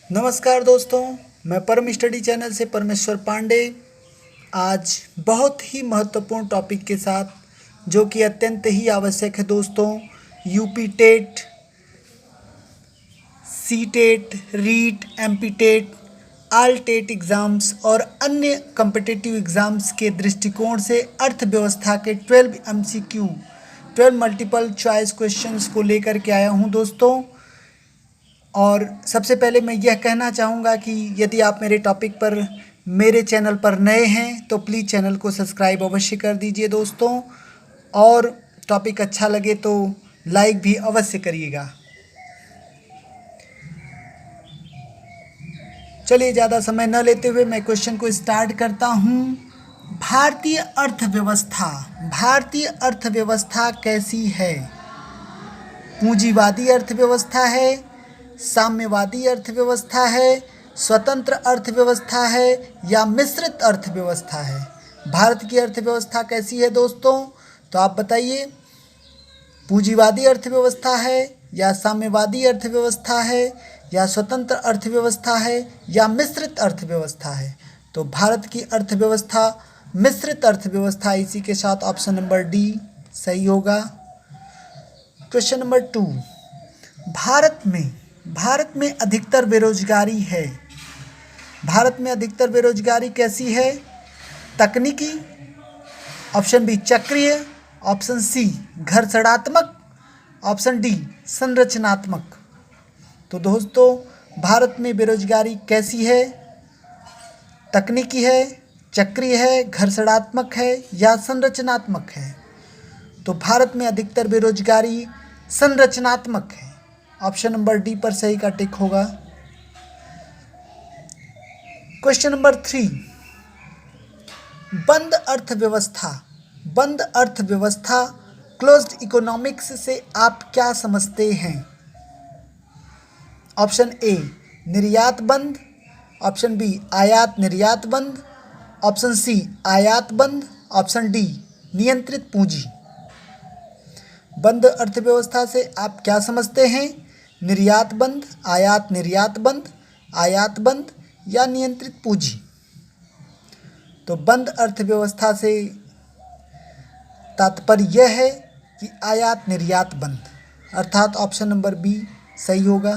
नमस्कार दोस्तों, मैं परम स्टडी चैनल से परमेश्वर पांडे आज बहुत ही महत्वपूर्ण टॉपिक के साथ जो कि अत्यंत ही आवश्यक है दोस्तों। UP TET, C TET, REET, MP TET, all TET exams और अन्य कम्पिटिटिव एग्ज़ाम्स के दृष्टिकोण से अर्थव्यवस्था के 12 एमसीक्यू 12 मल्टीपल चॉइस क्वेश्चंस को लेकर के आया हूं दोस्तों। और सबसे पहले मैं यह कहना चाहूँगा कि यदि आप मेरे चैनल पर नए हैं तो प्लीज़ चैनल को सब्सक्राइब अवश्य कर दीजिए दोस्तों, और टॉपिक अच्छा लगे तो लाइक भी अवश्य करिएगा। चलिए ज़्यादा समय न लेते हुए मैं क्वेश्चन को स्टार्ट करता हूँ। भारतीय अर्थव्यवस्था कैसी है? पूंजीवादी अर्थव्यवस्था है, साम्यवादी अर्थव्यवस्था है, स्वतंत्र अर्थव्यवस्था है या मिश्रित अर्थव्यवस्था है? भारत की अर्थव्यवस्था कैसी है दोस्तों? तो आप बताइए, पूंजीवादी अर्थव्यवस्था है या साम्यवादी अर्थव्यवस्था है या स्वतंत्र अर्थव्यवस्था है या मिश्रित अर्थव्यवस्था है? तो भारत की अर्थव्यवस्था मिश्रित अर्थव्यवस्था, इसी के साथ ऑप्शन नंबर डी सही होगा। क्वेश्चन नंबर 2, भारत में अधिकतर बेरोजगारी है। भारत में अधिकतर बेरोजगारी कैसी है? तकनीकी, ऑप्शन बी चक्रीय, ऑप्शन सी घर्षणात्मक, ऑप्शन डी संरचनात्मक। तो दोस्तों, भारत में बेरोजगारी कैसी है? तकनीकी है, चक्रीय है, घर्षणात्मक है या संरचनात्मक है? तो भारत में अधिकतर बेरोजगारी संरचनात्मक है। ऑप्शन नंबर डी पर सही का टिक होगा। क्वेश्चन नंबर 3, बंद अर्थव्यवस्था क्लोज्ड इकोनॉमिक्स से आप क्या समझते हैं? ऑप्शन ए निर्यात बंद, ऑप्शन बी आयात निर्यात बंद, ऑप्शन सी आयात बंद, ऑप्शन डी नियंत्रित पूंजी। बंद अर्थव्यवस्था से आप क्या समझते हैं? निर्यात बंद, आयात निर्यात बंद, आयात बंद या नियंत्रित पूंजी? तो बंद अर्थव्यवस्था से तात्पर्य यह है कि आयात निर्यात बंद, अर्थात ऑप्शन नंबर बी सही होगा।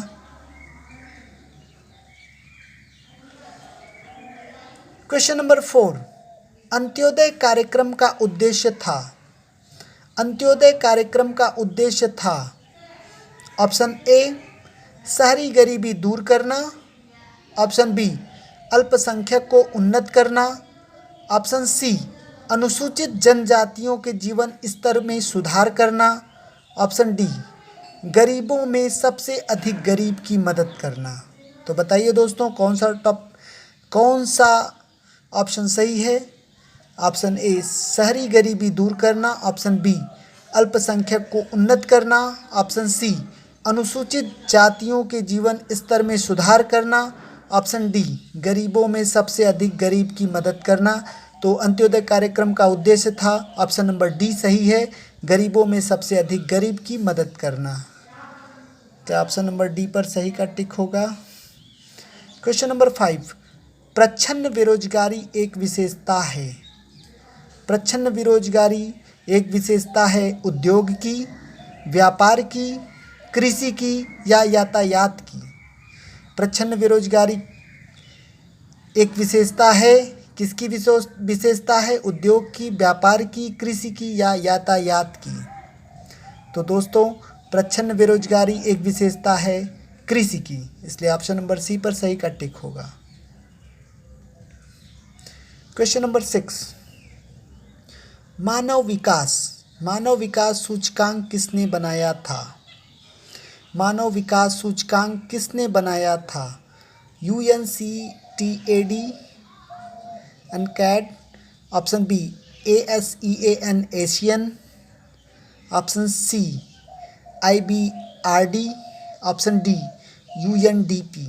क्वेश्चन नंबर 4, अंत्योदय कार्यक्रम का उद्देश्य था। अंत्योदय कार्यक्रम का उद्देश्य था ऑप्शन ए शहरी गरीबी दूर करना, ऑप्शन बी अल्पसंख्यक को उन्नत करना, ऑप्शन सी अनुसूचित जनजातियों के जीवन स्तर में सुधार करना, ऑप्शन डी गरीबों में सबसे अधिक गरीब की मदद करना। तो बताइए दोस्तों, कौन सा ऑप्शन सही है? ऑप्शन ए शहरी गरीबी दूर करना, ऑप्शन बी अल्पसंख्यक को उन्नत करना, ऑप्शन सी अनुसूचित जातियों के जीवन स्तर में सुधार करना, ऑप्शन डी गरीबों में सबसे अधिक गरीब की मदद करना। तो अंत्योदय कार्यक्रम का उद्देश्य था ऑप्शन नंबर डी सही है, गरीबों में सबसे अधिक गरीब की मदद करना। तो ऑप्शन नंबर डी पर सही का टिक होगा। क्वेश्चन नंबर 5, प्रच्छन्न बेरोजगारी एक विशेषता है। प्रच्छन्न बेरोजगारी एक विशेषता है उद्योग की, व्यापार की, कृषि की या यातायात की? प्रच्छन्न बेरोजगारी एक विशेषता है, किसकी विशेषता है? उद्योग की, व्यापार की, कृषि की या यातायात की? तो दोस्तों, प्रच्छन्न बेरोजगारी एक विशेषता है कृषि की, इसलिए ऑप्शन नंबर सी पर सही का टिक होगा। क्वेश्चन नंबर 6, मानव विकास सूचकांक किसने बनाया था? मानव विकास सूचकांक किसने बनाया था? UNCTAD, UNCTAD, option B ASEAN ASEAN, option C IBRD, option D UNDP।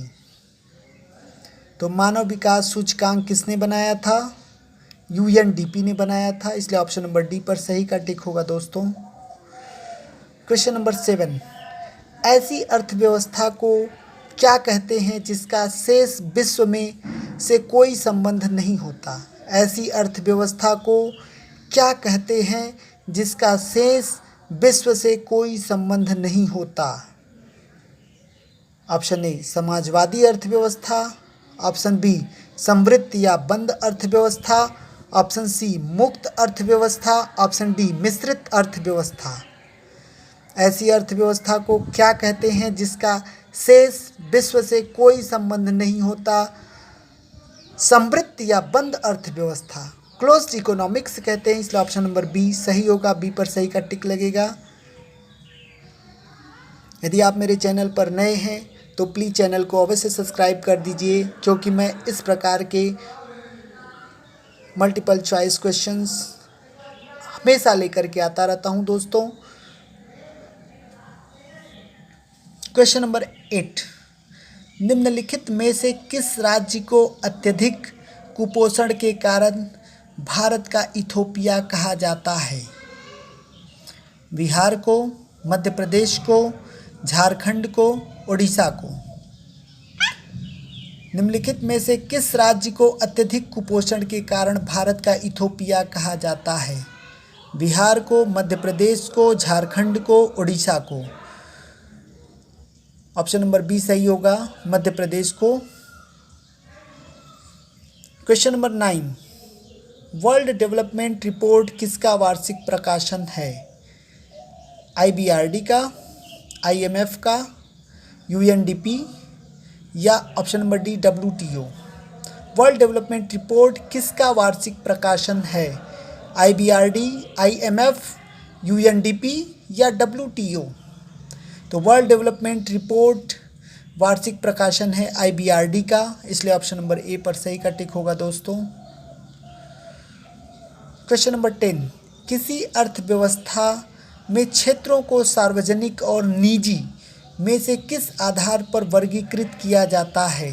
तो मानव विकास सूचकांक किसने बनाया था? UNDP ने बनाया था, इसलिए ऑप्शन नंबर डी पर सही का टिक होगा दोस्तों। क्वेश्चन नंबर 7, ऐसी अर्थव्यवस्था को क्या कहते हैं जिसका शेष विश्व में से कोई संबंध नहीं होता? ऐसी अर्थव्यवस्था को क्या कहते हैं जिसका शेष विश्व से कोई संबंध नहीं होता? ऑप्शन ए समाजवादी अर्थव्यवस्था, ऑप्शन बी समृद्ध या बंद अर्थव्यवस्था, ऑप्शन सी मुक्त अर्थव्यवस्था, ऑप्शन डी मिश्रित अर्थव्यवस्था। ऐसी अर्थव्यवस्था को क्या कहते हैं जिसका शेष विश्व से कोई संबंध नहीं होता? समृद्ध या बंद अर्थव्यवस्था, क्लोज्ड इकोनॉमिक्स कहते हैं, इसलिए ऑप्शन नंबर बी सही होगा। बी पर सही का टिक लगेगा। यदि आप मेरे चैनल पर नए हैं तो प्लीज़ चैनल को अवश्य सब्सक्राइब कर दीजिए, क्योंकि मैं इस प्रकार के मल्टीपल चॉइस क्वेश्चंस हमेशा लेकर के आता रहता हूं दोस्तों। क्वेश्चन नंबर 8, निम्नलिखित में से किस राज्य को अत्यधिक कुपोषण के कारण भारत का इथोपिया कहा जाता है? बिहार को, मध्य प्रदेश को, झारखंड को, उड़ीसा को। निम्नलिखित में से किस राज्य को अत्यधिक कुपोषण के कारण भारत का इथोपिया कहा जाता है? बिहार को, मध्य प्रदेश को, झारखंड को, उड़ीसा को। ऑप्शन नंबर बी सही होगा, मध्य प्रदेश को। Question number 9, world development report किसका वार्षिक प्रकाशन है? IBRD का, IMF का, UNDP या option number D WTO। World development report किसका वार्षिक प्रकाशन है? IBRD, IMF, UNDP या WTO। तो वर्ल्ड डेवलपमेंट रिपोर्ट वार्षिक प्रकाशन है IBRD का, इसलिए ऑप्शन नंबर ए पर सही का टिक होगा दोस्तों। क्वेश्चन नंबर 10, किसी अर्थव्यवस्था में क्षेत्रों को सार्वजनिक और निजी में से किस आधार पर वर्गीकृत किया जाता है?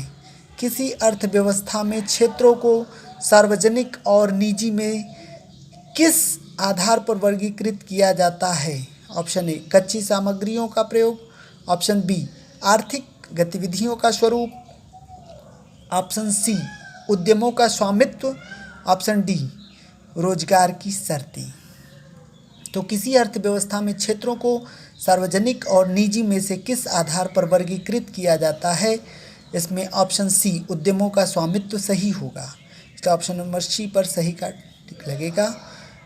किसी अर्थव्यवस्था में क्षेत्रों को सार्वजनिक और निजी में किस आधार पर वर्गीकृत किया जाता है? ऑप्शन ए कच्ची सामग्रियों का प्रयोग, ऑप्शन बी आर्थिक गतिविधियों का स्वरूप, ऑप्शन सी उद्यमों का स्वामित्व, ऑप्शन डी रोजगार की शर्तें। तो किसी अर्थव्यवस्था में क्षेत्रों को सार्वजनिक और निजी में से किस आधार पर वर्गीकृत किया जाता है? इसमें ऑप्शन सी उद्यमों का स्वामित्व सही होगा, इसका ऑप्शन नंबर सी पर सही का टिक लगेगा।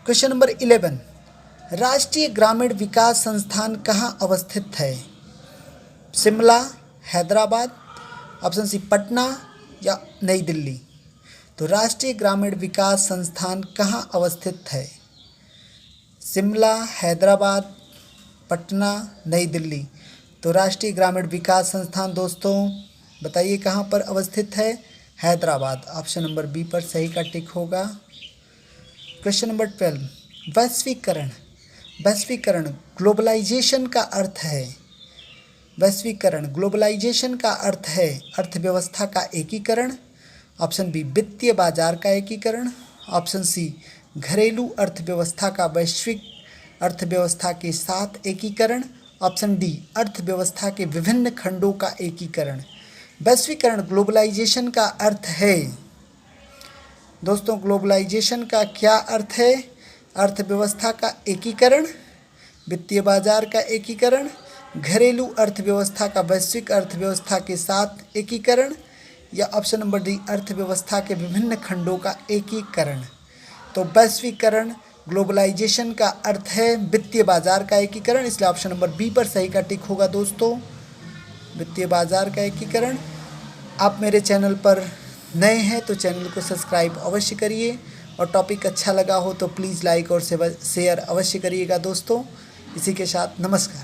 क्वेश्चन नंबर 11, राष्ट्रीय ग्रामीण विकास संस्थान कहाँ अवस्थित है? शिमला, हैदराबाद, ऑप्शन सी पटना या नई दिल्ली। तो राष्ट्रीय ग्रामीण विकास संस्थान कहाँ अवस्थित है? शिमला, हैदराबाद, पटना, नई दिल्ली। तो राष्ट्रीय ग्रामीण विकास संस्थान दोस्तों बताइए कहाँ पर अवस्थित है? हैदराबाद, ऑप्शन नंबर बी पर सही का टिक होगा। क्वेश्चन नंबर 12, वैश्वीकरण। वैश्वीकरण ग्लोबलाइजेशन का अर्थ है। वैश्वीकरण ग्लोबलाइजेशन का अर्थ है अर्थव्यवस्था का एकीकरण, ऑप्शन बी वित्तीय बाजार का एकीकरण, ऑप्शन सी घरेलू अर्थव्यवस्था का वैश्विक अर्थव्यवस्था के साथ एकीकरण, ऑप्शन डी अर्थव्यवस्था के विभिन्न खंडों का एकीकरण। वैश्वीकरण ग्लोबलाइजेशन का अर्थ है दोस्तों, ग्लोबलाइजेशन का क्या अर्थ है? अर्थव्यवस्था का एकीकरण, वित्तीय बाजार का एकीकरण, घरेलू अर्थव्यवस्था का वैश्विक अर्थव्यवस्था के साथ एकीकरण, या ऑप्शन नंबर डी अर्थव्यवस्था के विभिन्न खंडों का एकीकरण। तो वैश्वीकरण ग्लोबलाइजेशन का अर्थ है वित्तीय बाजार का एकीकरण, इसलिए ऑप्शन नंबर बी पर सही का टिक होगा दोस्तों, वित्तीय बाजार का एकीकरण। आप मेरे चैनल पर नए हैं तो चैनल को सब्सक्राइब अवश्य करिए, और टॉपिक अच्छा लगा हो तो प्लीज़ लाइक और शेयर अवश्य करिएगा दोस्तों। इसी के साथ नमस्कार।